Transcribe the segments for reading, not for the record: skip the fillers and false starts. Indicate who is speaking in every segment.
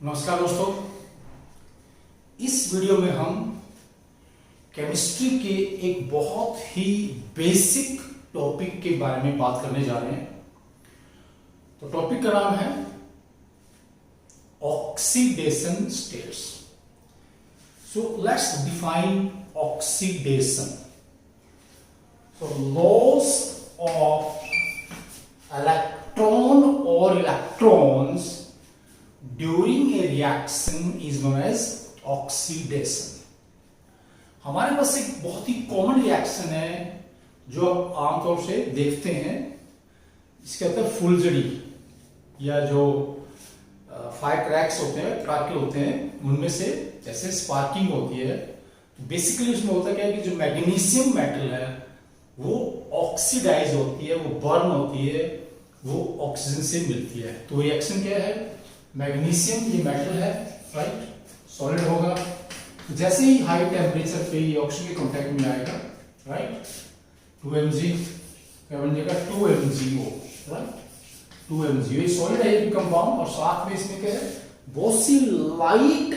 Speaker 1: नमस्कार दोस्तों, इस वीडियो में हम केमिस्ट्री के एक बहुत ही बेसिक टॉपिक के बारे में बात करने जा रहे हैं। तो टॉपिक का नाम है oxidation states. So let's define oxidation. So loss of electron और electrons during a reaction is known as oxidation. हमारे पास एक बहुत ही कॉमन रिएक्शन है जो आप आमतौर से देखते हैं, इसके अंदर फुलझड़ी या जो फायर क्रैक्स होते हैं, पटाखे होते हैं, उनमें से जैसे स्पार्किंग होती है। तो बेसिकली उसमें होता क्या है कि जो मैग्नीशियम मेटल है वो ऑक्सीडाइज होती है, वो बर्न होती है, वो ऑक्सीजन से मिलती है। तो रिएक्शन क्या है, मैग्नीशियम ये मेटल है, राइट, सॉलिड होगा। तो जैसे ही हाई टेम्परेचर पे ये ऑक्सीजन के कांटेक्ट में आएगा, राइट, 2mg क्या बन जाएगा 2mgO, राइट, 2mgO। ये सॉलिड है, ये कंपाउंड, और साथ में इसमें क्या है, बहुत सी लाइट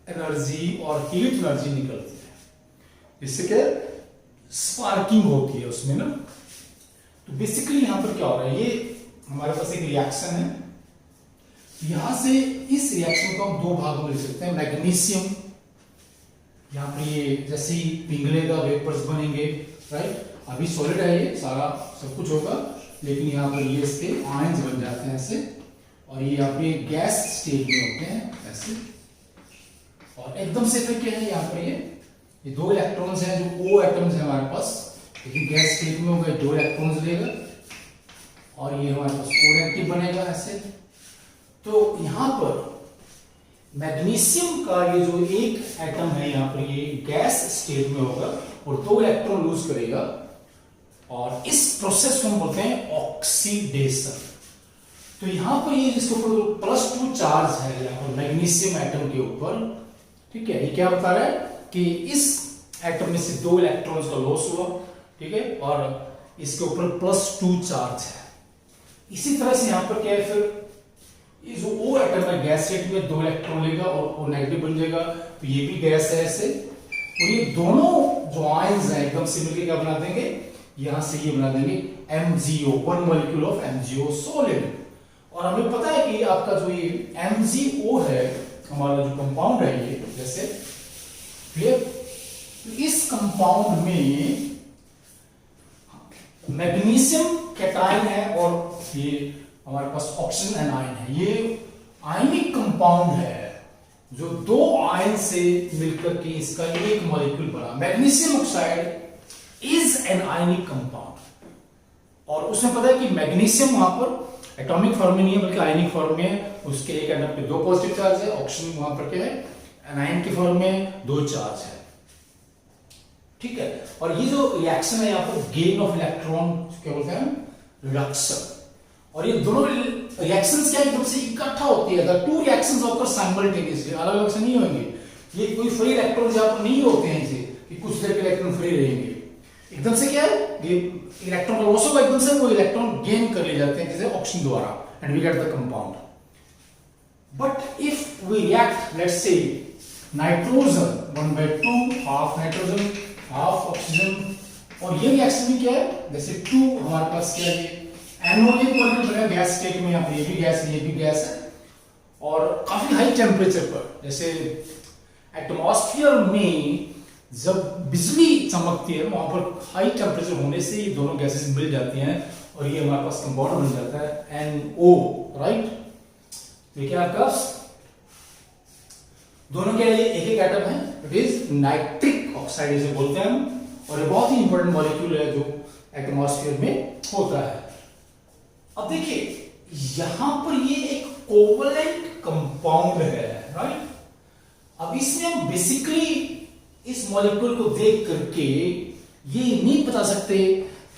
Speaker 1: एनर्जी और हीट एनर्जी निकलती है, इससे क्या स्पार्किंग होती है उसमें ना। तो बेसिकली यहां पर क्या हो रहा है, ये हमारे पास एक रिएक्शन है। यहां से इस रिएक्शन को हम दो भागों में ले सकते हैं। मैग्नीशियम यहां पर ये जैसे ही पिघलेगा वेपर्स बनेंगे, राइट, अभी सॉलिड है, ये सारा सब कुछ होगा, लेकिन यहाँ पर ये इसके आयंस बन जाते हैं ऐसे, और ये यहाँ पे गैस स्टेट में होते हैं ऐसे। और एकदम से फिर क्या है, यहाँ पर ये दो इलेक्ट्रॉन्स हैं जो O एटम्स है हमारे पास, लेकिन गैस स्टेट में होगा, दो इलेक्ट्रॉन्स लेगा और ये हमारे पास O नेगेटिव बनेगा ऐसे। तो यहां पर मैग्नीशियम का ये जो एक एटम है यहाँ पर ये गैस स्टेट में होगा और दो इलेक्ट्रॉन लूज करेगा, और इस प्रोसेस को हम बोलते हैं ऑक्सीडेशन। तो यहां पर ये जिसके ऊपर +2 चार्ज है यहाँ पर मैग्नीशियम एटम के ऊपर, ठीक है, ये क्या बता रहा है कि इस एटम में से दो इलेक्ट्रॉन्स का लॉस हुआ, ठीक है, और इसके ऊपर +2 चार्ज है। इसी तरह से यहां पर क्या है, फिर ये जो O एटम है गैस स्टेट में दो इलेक्ट्रॉन लेगा और O नेगेटिव बन जाएगा, तो ये भी गैस है ऐसे, और ये दोनों जो आयंस हैं एकदम से मिलकर क्या बना देंगे, यहां से ये बना देंगे MgO, 1 molecule of MgO solid. और हमें पता है कि आपका जो ये MgO है हमारा जो कंपाउंड है ये, जैसे क्लियर, तो इस कंपाउंड में मैग्नीशियम कैटायन है और ये हमारे पास ऑक्सीजन एनायन है। ये आयनिक कंपाउंड है जो दो आयन से मिलकर के इसका एक मॉलिक्यूल बना। Magnesium oxide is an ionic compound, और उसमें पता है कि मैग्नीशियम वहां पर एटॉमिक फॉर्म में नहीं है बल्कि आयनिक फॉर्म में है। उसके एक एटम पे दो पॉजिटिव चार्ज है, ऑक्सीजन वहां पर क्या है एनायन की फॉर्म में दो चार्ज है, ठीक है। और ये जो रिएक्शन है यहाँ पर गेन ऑफ इलेक्ट्रॉन क्या बोलते हैं, रिडक्शन। और ये दोनों रिएक्शंस क्या एकदम से इकट्ठा होती है, the two reactions occur simultaneously, अलग अलग से नहीं होंगे। ये कोई फ्री इलेक्ट्रॉन यहाँ पर नहीं होते हैं इसे कि कुछ देर के इलेक्ट्रॉन फ्री रहेंगे, एकदम से क्या है ये इलेक्ट्रॉन का लॉस होगा, एकदम से वो इलेक्ट्रॉन गेन कर ले जाते हैं जैसे ऑक्सीजन द्वारा, and we get the compound. But if we react let's say nitrogen 1/2, half nitrogen half oxygen, और ये रिएक्शन में क्या है, जैसे 2 हमारे पास क्या है NO एक मॉलिक्यूल बना गैस स्टेट में, यहाँ पर ये भी गैस है, ये भी गैस है, और काफी हाई टेम्परेचर पर, जैसे एटमॉस्फेयर में जब बिजली चमकती है वहां पर हाई टेम्परेचर होने से ये दोनों गैसेस मिल जाती हैं और ये हमारे पास कंपाउंड बन जाता है NO, राइट। तो क्या आपका दोनों क्या है, एक एटम है, इट इज नाइट्रिक ऑक्साइड इसे बोलते हैं हम, और ये बहुत ही इंपॉर्टेंट मॉलिक्यूल है जो एटमॉस्फेयर में होता है। अब देखिए यहां पर ये एक कोवलेंट कंपाउंड है, राइट। अब इसमें हम बेसिकली इस मॉलिक्यूल को देख करके ये नहीं बता सकते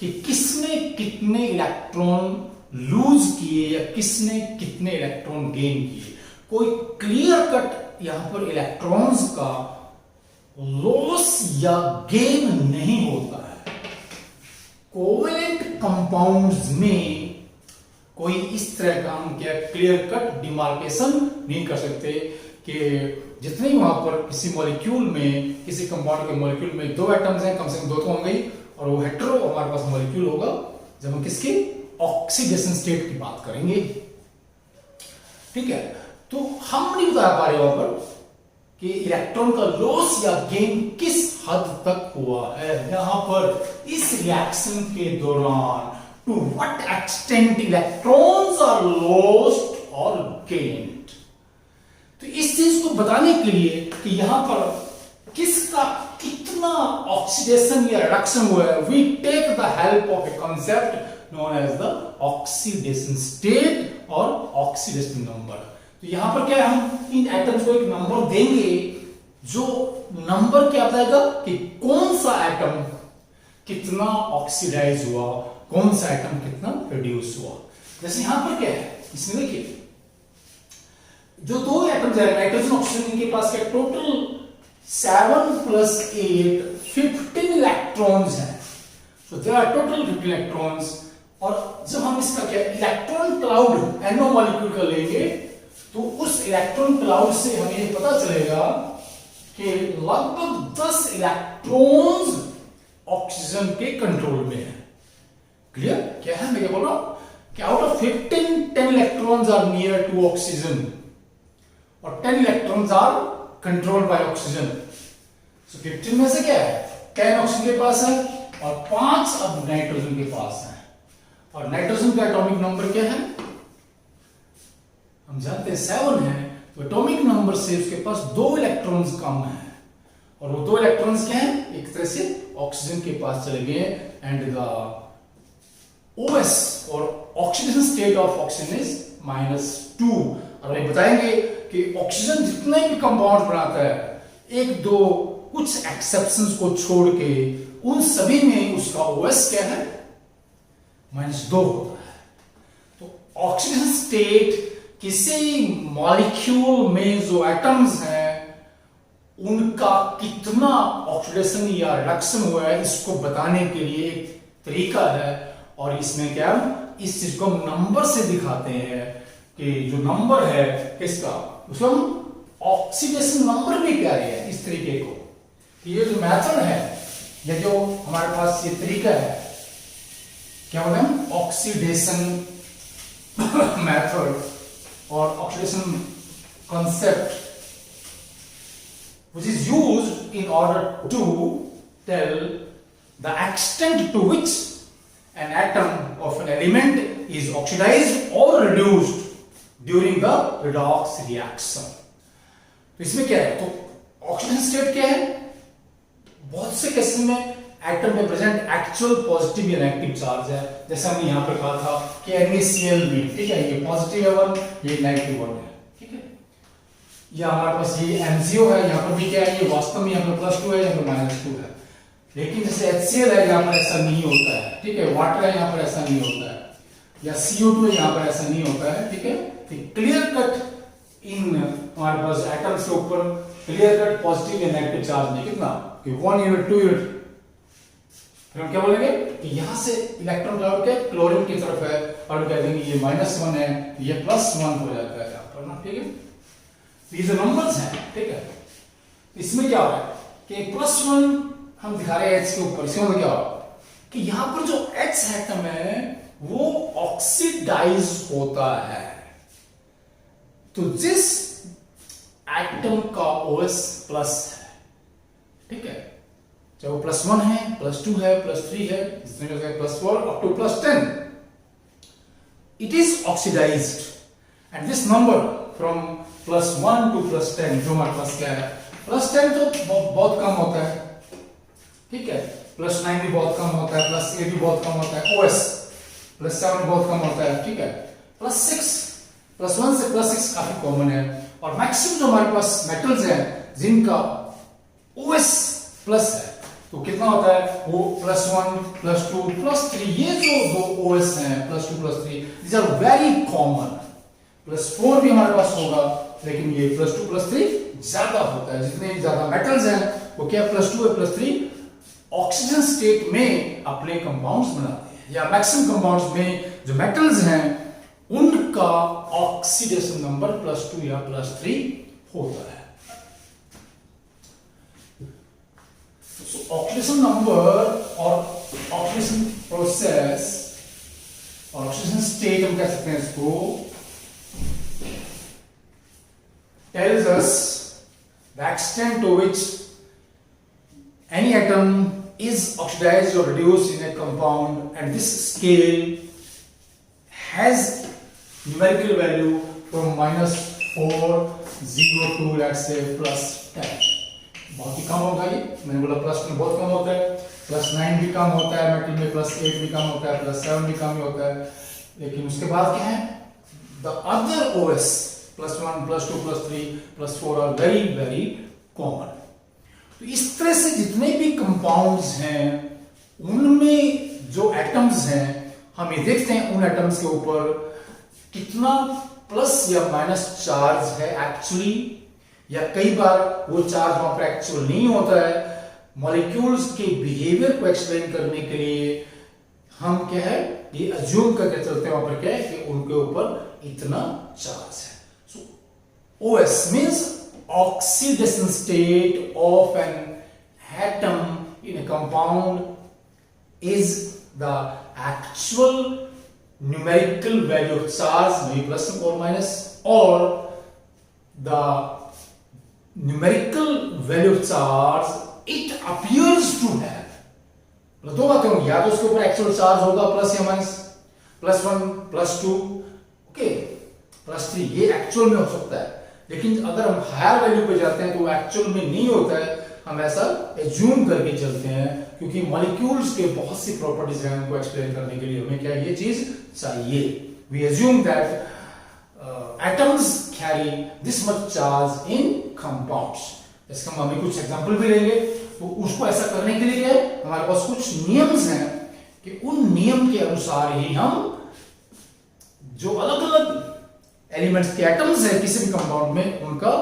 Speaker 1: कि किसने कितने इलेक्ट्रॉन लूज किए या किसने कितने इलेक्ट्रॉन गेन किए। कोई क्लियर कट यहां पर इलेक्ट्रॉन्स का लॉस या गेन नहीं होता है। कोवेलेंट कंपाउंड्स में कोई इस तरह का हम क्या क्लियर कट डिमार्केशन नहीं कर सकते कि जितने वहां पर किसी मॉलिक्यूल में, किसी कंपाउंड के मॉलिक्यूल में 2 एटम्स हैं, कम से कम 2 तो होंगे ही, और वो हेटेरो हमारे पास मॉलिक्यूल होगा जब हम किसकी ऑक्सीडेशन स्टेट की बात करेंगे। ठीक है, तो हम नहीं बता पा रहे वहां पर कि इलेक्ट्रॉन का लॉस या गेन किस हद तक हुआ है यहां पर इस रिएक्शन के दौरान, to what extent electrons are lost और गेन्ड। तो इस चीज को बताने के लिए कि यहां पर किसका कितना ऑक्सीडेशन या रिडक्शन हुआ है, we take the help of a concept known as the oxidation state और ऑक्सीडेशन नंबर। तो यहां पर क्या है, हम इन एटम्स को एक नंबर देंगे, जो नंबर क्या बताएगा कि कौन सा एटम कितना ऑक्सीडाइज हुआ, कौन सा एटम कितना रिड्यूस हुआ। जैसे यहां पर क्या है, इसमें देखिए जो 2 एटम्स है नाइट्रोजन ऑक्सीजन, इनके पास क्या टोटल 7 + 8 15 इलेक्ट्रॉन्स हैं। So there are total 15 electrons. और जब हम इसका क्या इलेक्ट्रॉन क्लाउड NO मॉलिक्यूल का लेंगे तो उस इलेक्ट्रॉन क्लाउड से हमें ये पता चलेगा कि लगभग 10 इलेक्ट्रॉन्स ऑक्सीजन के कंट्रोल में है। क्लियर क्या है मैं क्या बोल रहा हूं कि out of 15 10 electrons are near to oxygen और 10 electrons are controlled by oxygen. So 15 में से क्या है 10 ऑक्सीजन के पास है और 5 अब नाइट्रोजन के पास है। और नाइट्रोजन का एटॉमिक नंबर क्या है, हम जानते हैं 7 है, तो एटॉमिक नंबर से उसके पास 2 इलेक्ट्रॉन्स कम है, और वो 2 इलेक्ट्रॉन्स क्या है, एक तरह से ऑक्सीजन के पास चले गए, एंड द OS और oxidation state of oxygen is -2। और हम बताएंगे कि ऑक्सीजन जितने भी कंपाउंड बनाता है, 1 2 कुछ एक्सेप्शंस को छोड़ के उन सभी में उसका OS क्या है -2 होता है। तो ऑक्सीडेशन स्टेट किसी मॉलिक्यूल में जो एटम्स हैं उनका कितना ऑक्सीडेशन या रिडक्शन हुआ है, इसको बताने के लिए एक तरीका है। और इसमें क्या इस चीज को हम नंबर से दिखाते हैं कि जो नंबर है किसका, उसको हम ऑक्सीडेशन नंबर भी कह रहे हैं। इस तरीके को ये जो मेथड है, ये जो हमारे पास ये तरीका है, क्या बोलते हैं ऑक्सीडेशन मेथड और oxidation concept which is used in order to tell the extent to which an atom of an element is oxidized or reduced during the redox reaction। तो इसमें क्या है, तो ऑक्सीडेशन स्टेट क्या है, बहुत से केसेस में एटम में प्रेजेंट एक्चुअल पॉजिटिव या नेगेटिव चार्ज है। जैसे हमने यहां पर कहा था कि NaCl में, ठीक है, ये पॉजिटिव है 1, ये नेगेटिव 1 है, ठीक है। या हमारे पास ये MgO है, यहां पर भी क्या है, ये वास्तव में यहां पर +2 है, यहां पर -2 है। लेकिन जैसे HCl है, यहां पर ऐसा नहीं होता है, ठीक है। वाटर है, यहां पर ऐसा नहीं होता है। या CO2 है, यहां पर ऐसा नहीं होता है, ठीक है। क्लियर कट इन हमारे पास एटम्स के ऊपर क्लियर कट पॉजिटिव या नेगेटिव चार्ज नहीं, कितना कि 1 यूनिट 2 यूनिट। फिर हम क्या बोलेंगे कि यहां से इलेक्ट्रॉन क्लाउड के क्लोरीन की तरफ है, और हम कह देंगे ये -1 है, ये +1 हो जाता है यहां पर ना, ठीक है। ये जो नंबर्स हैं, ठीक है, इसमें क्या हो रहा है कि +1 हम दिखा रहे हैं H के ऊपर। इसमें क्या हो रहा है कि यहां पर जो H एटम है वो ऑक्सीडाइज होता है। तो जिस एटम का OS प्लस है, ठीक है, चाहे वो +1 है, +2 है, +3 है, इस तरह से +4 up to +10, it is oxidized, and this number from +1 to +10 जो हमारे पास क्या है, +10 तो बहुत कम होता है, ठीक है, +9 भी बहुत कम होता है, +8 भी बहुत कम होता है, OS +7 बहुत कम होता है, ठीक है, +6 +1 से +6 काफी कॉमन है। और मैक्सिमम जो हमारे पास मेटल्स हैं जिनका OS प्लस है, तो कितना होता है वो +1 +2 +3, ये जो 2 OS हैं +2 +3, these are very common। +4 भी हमारे पास होगा, लेकिन ये +2 +3 ज्यादा होता है। जितने भी ज्यादा मेटल्स हैं वो क्या +2 या +3 ऑक्सीजन स्टेट में अपने कंपाउंड्स बनाते हैं, या मैक्सिमम कंपाउंड्स में जो मेटल्स हैं उनका ऑक्सीडेशन नंबर +2 या +3 होता है। ऑक्सीडेशन नंबर और ऑक्सीडेशन प्रोसेस और ऑक्सीडेशन स्टेट हम कह सकते हैं इसको, tells us the extent to which any atom is oxidized or reduced in a compound, and this scale has numerical value from -4, 0 to let's say +10। बहुत ही कम होगा ये, मैंने बोला +10 बहुत कम होता है, +9 भी कम होता है मेटल में, +8 भी कम होता है, +7 भी कम ही होता है, लेकिन उसके बाद क्या है, the other OS +1, +2, +3, +4 are very very common. तो इस तरह से जितने भी कंपाउंड्स हैं उनमें जो एटम्स हैं हम ये देखते हैं उन एटम्स के ऊपर कितना प्लस या माइनस चार्ज है एक्चुअली, या कई बार वो चार्ज वहां पर एक्चुअल नहीं होता है। मॉलिक्यूल्स के बिहेवियर को एक्सप्लेन करने के लिए हम क्या है ये अज्यूम करके चलते हैं वहां पर क्या है कि उनके ऊपर इतना चार्ज है। सो OS means oxidation state of an atom in a compound is the actual numerical value of charge, maybe plus or minus, or the numerical value of charge it appears to have। दो बातें होंगी, या तो उसके ऊपर actual charge होगा plus या minus, +1, +2, okay, +3, ये एक्चुअल में हो सकता है, लेकिन अगर हम हायर वैल्यू पे जाते हैं तो वो एक्चुअल में नहीं होता है, हम ऐसा एज्यूम करके चलते हैं क्योंकि मॉलिक्यूल्स के बहुत सी प्रॉपर्टीज हैं, उनको एक्सप्लेन करने के लिए हमें क्या ये चीज चाहिए। We assume that atoms carry this much charge in compounds. इसका हम अभी कुछ एग्जांपल भी लेंगे, तो उसको ऐसा करने के लिए हमारे पास कुछ नियम्स हैं कि उन नियम के अनुसार ही हम जो अलग अलग एलिमेंट्स के एटम्स हैं किसी भी कंपाउंड में उनका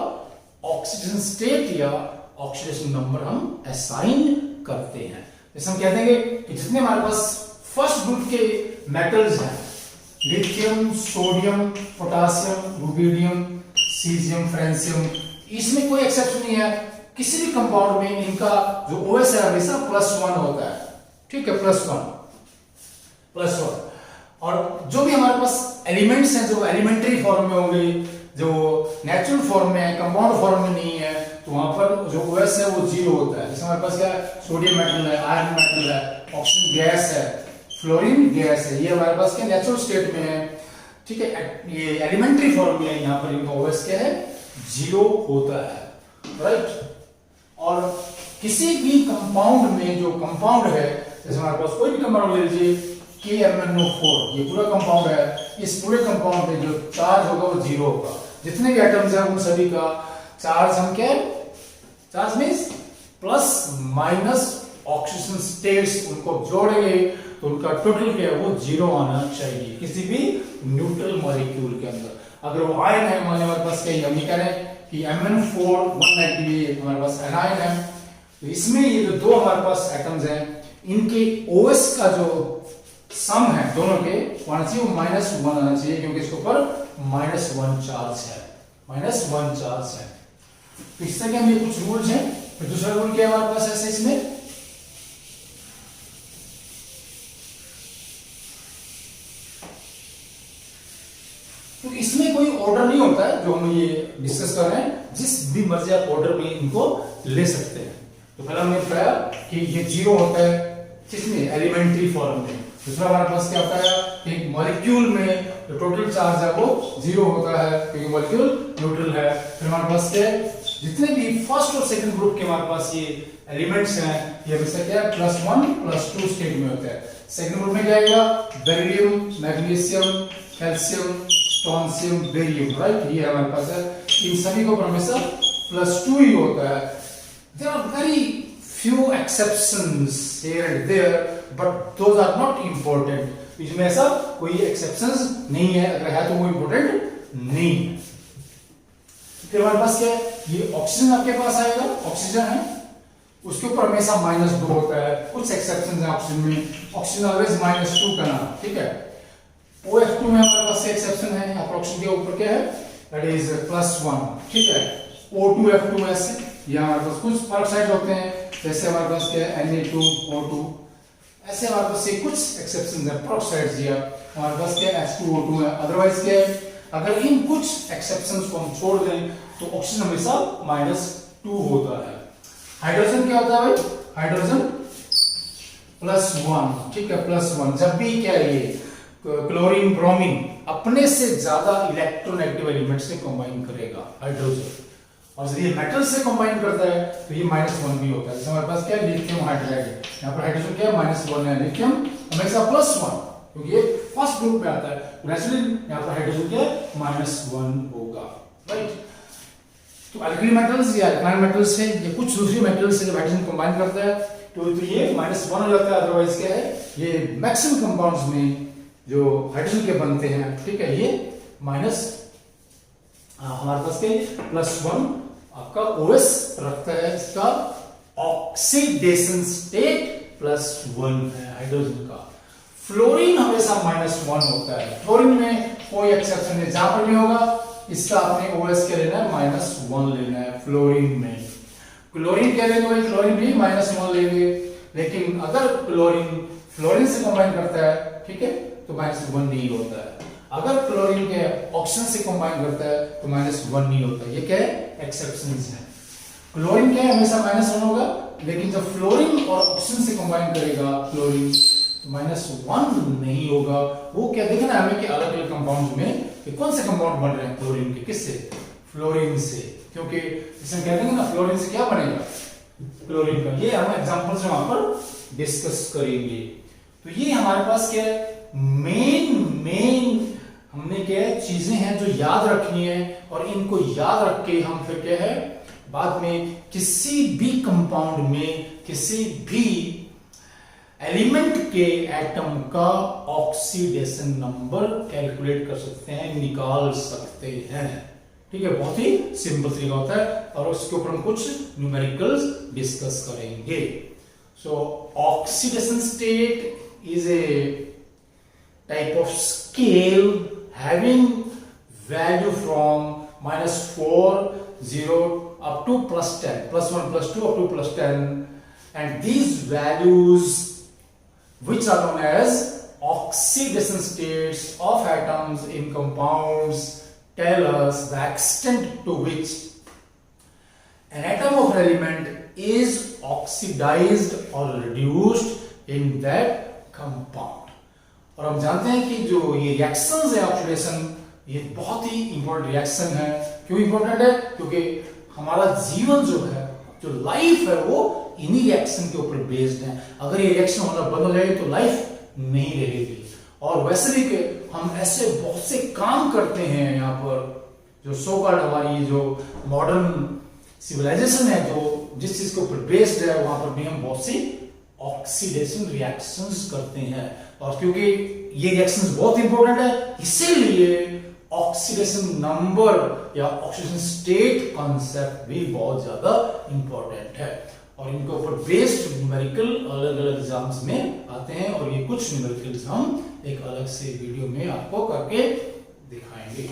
Speaker 1: ऑक्सीडेशन स्टेट या ऑक्सीडेशन नंबर हम असाइन करते हैं। जैसे हम कहते हैं कि जितने हमारे पास फर्स्ट ग्रुप के मेटल्स हैं, lithium, sodium, potassium, rubidium, caesium, francium, इसमें कोई एक्सेप्शन नहीं है। किसी भी कंपाउंड में इनका जो OS है हमेशा +1 होता है, ठीक है, +1। और जो भी हमारे पास एलिमेंट्स हैं जो एलिमेंट्री फॉर्म में होंगे, जो नेचुरल फॉर्म में है, कंपाउंड फॉर्म में नहीं है, तो वहां पर जो OS है वो 0 होता है। जैसे हमारे पास क्या है, सोडियम मेटल है, आयरन मेटल है, ऑक्सीजन गैस है, फ्लोरीन गैस है, ये हमारे पास क्या नेचुरल स्टेट में है, ठीक है, ये एलिमेंट्री फॉर्म में है, यहाँ पर इनका OS क्या है 0 होता है, राइट। और किसी भी कंपाउंड में जो कंपाउंड है, जैसे हमारे पास कोई भी कंपाउंड ले लीजिए, KMnO4, ये पूरा कंपाउंड है, इस पूरे कंपाउंड में जो चार्ज होगा वो 0 होगा। जितने भी एटम्स हैं उन सभी का चार्ज हम क्या, charge means plus minus oxidation states, उनको जोड़ेंगे तो उनका टोटल क्या है वो 0 आना चाहिए किसी भी न्यूट्रल मॉलिक्यूल के अंदर। अगर वो आयन है, मान हमारे पास क्या, हम ये कह रहे हैं कि MnO4 190 हमारे पास एनायन है, तो इसमें ये जो दो हमारे पास एटम्स हैं इनके OS का जो सम है दोनों के होना चाहिए वो -1 आना चाहिए, क्योंकि इसके ऊपर -1 चार्ज है, -1 चार्ज है। तो इस तरह के हम ये कुछ रूल्स हैं। फिर दूसरा रूल क्या है हमारे पास ऐसे इसमें, तो इसमें कोई ऑर्डर नहीं होता है जो हम ये डिस्कस कर रहे हैं, जिस भी मर्जी आप ऑर्डर में इनको ले सकते हैं। तो पहला हमने बताया कि ये 0 होता है किसमें, एलिमेंट्री फॉर्म में। दूसरा हमारे पास क्या होता है, एक मॉलिक्यूल में जो टोटल चार्ज है वो 0 होता है क्योंकि मॉलिक्यूल न्यूट्रल है। फिर हमारे पास क्या, जितने भी फर्स्ट और सेकंड ग्रुप के हमारे पास ये एलिमेंट्स हैं, ये हमेशा क्या है +1 +2 स्टेट में होता है। सेकंड ग्रुप में क्या आएगा, beryllium, magnesium, calcium, strontium, barium, right, ये हमारे पास है। इन सभी को हमेशा +2 ही होता है। There are very few exceptions here and there, but those are not important। इसमें ऐसा कोई exceptions नहीं है, अगर है तो वो important नहीं है। फिर हमारे पास क्या है, ये ऑक्सीजन आपके पास आएगा, ऑक्सीजन है, उसके ऊपर हमेशा -2 होता है। कुछ एक्सेप्शंस हैं ऑक्सीजन में, ऑक्सीजन ऑलवेज -2 करना, ठीक है। OF2 में हमारे पास एक्सेप्शन है, अप्रोक्सीमेट के ऊपर क्या है, दैट इज +1, ठीक है। O2F2 ऐसे, ये हमारे पास कुछ फर्क साइड होते हैं, जैसे हमारे पास क्या है Na2O2, ऐसे हमारे पास ये कुछ एक्सेप्शन है, अप्रोक्स साइड दिया हमारे पास क्या H2O2 है। अदरवाइज क्या है, अगर इन कुछ एक्सेप्शंस को हम छोड़ दें तो ऑक्सीजन हमेशा -2 होता है। हाइड्रोजन क्या होता है भाई, हाइड्रोजन +1, ठीक है, +1। जब भी क्या है ये क्लोरीन ब्रोमीन अपने से ज्यादा इलेक्ट्रोनेगेटिव एलिमेंट से कंबाइन करेगा हाइड्रोजन, और जब ये मेटल से कंबाइन करता है तो ये -1 भी होता है। जैसे हमारे पास क्या है, लिथियम हाइड्राइड, यहाँ पर हाइड्रोजन क्या है -1 है, लिथियम हमेशा +1, क्योंकि ये फर्स्ट ग्रुप में आता है। नेचुरली यहाँ पर हाइड्रोजन क्या है, -1 होगा, राइट। तो अल्कली मेटल्स या अल्काइन मेटल्स है, ये कुछ दूसरी मेटल्स से जब हाइड्रोजन कंबाइन करता है तो ये -1 हो जाता है। अदरवाइज क्या है, ये मैक्सिमम कंपाउंड्स में जो हाइड्रोजन के बनते हैं, ठीक है, ये हमारे पास के +1 आपका OS रखता है, इसका ऑक्सीडेशन स्टेट +1 है हाइड्रोजन का। फ्लोरीन हमेशा -1 होता है, फ्लोरीन में कोई एक्सेप्शन नहीं, जहां पर भी होगा इसका आपने OS क्या लेना है, -1 लेना है फ्लोरीन में। क्लोरीन क्या लेंगे भाई, क्लोरीन भी -1 लेंगे, लेकिन अगर क्लोरीन फ्लोरीन से कंबाइन करता है, ठीक है, तो -1 नहीं होता है। अगर क्लोरीन के ऑक्सीजन से कंबाइन करता है तो -1 नहीं होता। ये क्या है, एक्सेप्शंस है। क्लोरीन क्या है, हमेशा -1 होगा, लेकिन जब फ्लोरीन और ऑक्सीजन से कंबाइन करेगा क्लोरीन तो -1 नहीं होगा। वो क्या देखना है हमें कि अलग अलग कंपाउंड में कि कौन से कंपाउंड बन रहे हैं क्लोरीन के, किससे, फ्लोरीन से, क्योंकि इसमें कह देंगे ना फ्लोरीन से क्या बनेगा, क्लोरीन का। ये हम एग्जांपल्स में वहां पर डिस्कस करेंगे। तो ये हमारे पास क्या है, मेन हमने क्या है चीजें हैं जो याद रखनी है, और इनको याद रख के हम फिर क्या है बाद में किसी भी कंपाउंड में किसी भी एलिमेंट के एटम का ऑक्सीडेशन नंबर कैलकुलेट कर सकते हैं, निकाल सकते हैं, ठीक है। बहुत ही सिंपल तरीका होता है, और उसके ऊपर हम कुछ न्यूमेरिकल्स डिस्कस करेंगे। सो oxidation state is a type of scale having value from -4, 0 up to +10, +1, +2 up to +10, and these values, which are known as oxidation states of atoms in compounds, tell us the extent to which an atom of an element is oxidized or reduced in that compound. और हम जानते हैं कि जो ये reactions है oxidation, ये बहुत ही इंपॉर्टेंट रिएक्शन है। क्यों इंपॉर्टेंट है, क्योंकि हमारा जीवन जो है, जो लाइफ है, वो इन्हीं रिएक्शन के ऊपर बेस्ड है। अगर ये रिएक्शन होना बंद हो जाए तो लाइफ नहीं रहेगी। और वैसे भी कि हम ऐसे बहुत से काम करते हैं यहाँ पर, जो सो कॉल्ड हमारी जो मॉडर्न सिविलाइजेशन है, जो जिस चीज के ऊपर बेस्ड है, वहां पर भी हम बहुत सी ऑक्सीडेशन रिएक्शंस करते हैं। और क्योंकि ये रिएक्शंस बहुत इंपॉर्टेंट है, इसीलिए ऑक्सीडेशन नंबर या ऑक्सीडेशन स्टेट कॉन्सेप्ट भी बहुत ज्यादा इंपॉर्टेंट है। और इनके ऊपर बेस्ड न्यूमेरिकल अलग अलग एग्जाम्स में आते हैं, और ये कुछ न्यूमेरिकल्स हम एक अलग से वीडियो में आपको करके दिखाएंगे।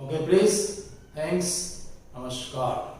Speaker 1: ओके प्लीज, थैंक्स, नमस्कार।